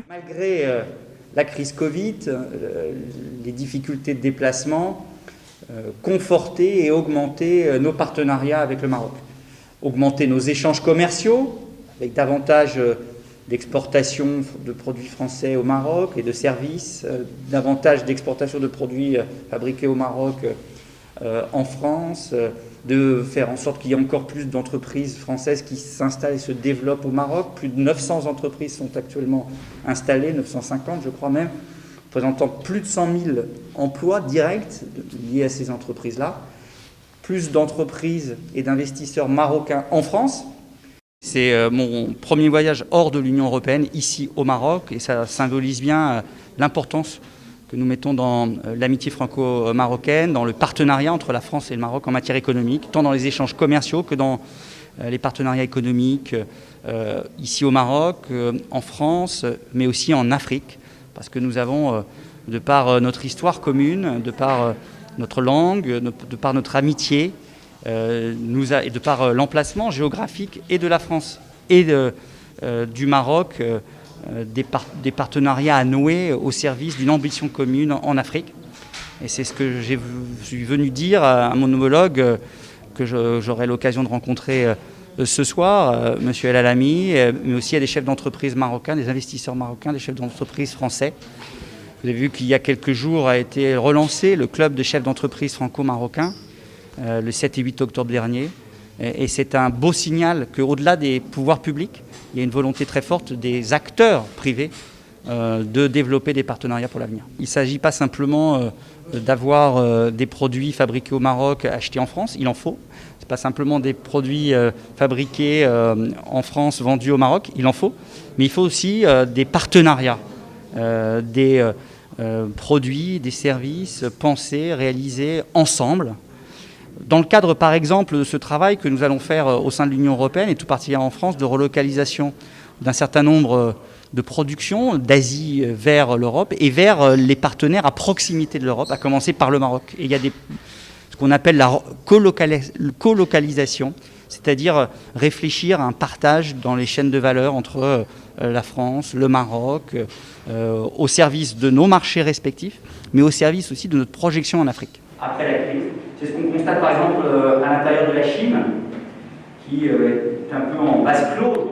Malgré la crise Covid, les difficultés de déplacement, conforter et augmenter nos partenariats avec le Maroc. Augmenter nos échanges commerciaux avec davantage d'exportation de produits français au Maroc et de services, davantage d'exportation de produits fabriqués au Maroc en France, de faire en sorte qu'il y ait encore plus d'entreprises françaises qui s'installent et se développent au Maroc. Plus de 900 entreprises sont actuellement installées, 950 je crois même, représentant plus de 100 000 emplois directs liés à ces entreprises-là. Plus d'entreprises et d'investisseurs marocains en France. C'est mon premier voyage hors de l'Union européenne, ici au Maroc, et ça symbolise bien l'importance que nous mettons dans l'amitié franco-marocaine, dans le partenariat entre la France et le Maroc en matière économique, tant dans les échanges commerciaux que dans les partenariats économiques ici au Maroc, en France, mais aussi en Afrique, parce que nous avons, de par notre histoire commune, de par notre langue, de par notre amitié, et de par l'emplacement géographique et de la France et du Maroc, des partenariats à nouer au service d'une ambition commune en Afrique. Et c'est ce que je suis venu dire à mon homologue que j'aurai l'occasion de rencontrer ce soir, M. El Alami, mais aussi à des chefs d'entreprise marocains, des investisseurs marocains, des chefs d'entreprise français. Vous avez vu qu'il y a quelques jours a été relancé le club de chefs d'entreprise franco-marocains, le 7 et 8 octobre dernier. Et c'est un beau signal qu'au-delà des pouvoirs publics, il y a une volonté très forte des acteurs privés de développer des partenariats pour l'avenir. Il ne s'agit pas simplement d'avoir des produits fabriqués au Maroc achetés en France, il en faut. Ce n'est pas simplement des produits fabriqués en France vendus au Maroc, il en faut. Mais il faut aussi des partenariats, des produits, des services pensés, réalisés ensemble. Dans le cadre, par exemple, de ce travail que nous allons faire au sein de l'Union européenne, et tout particulièrement en France, de relocalisation d'un certain nombre de productions d'Asie vers l'Europe et vers les partenaires à proximité de l'Europe, à commencer par le Maroc. Et il y a ce qu'on appelle la colocalisation, c'est-à-dire réfléchir à un partage dans les chaînes de valeur entre la France, le Maroc, au service de nos marchés respectifs, mais au service aussi de notre projection en Afrique. Après la crise, c'est ce qu'on constate par exemple à l'intérieur de la Chine, qui est un peu en vase clos.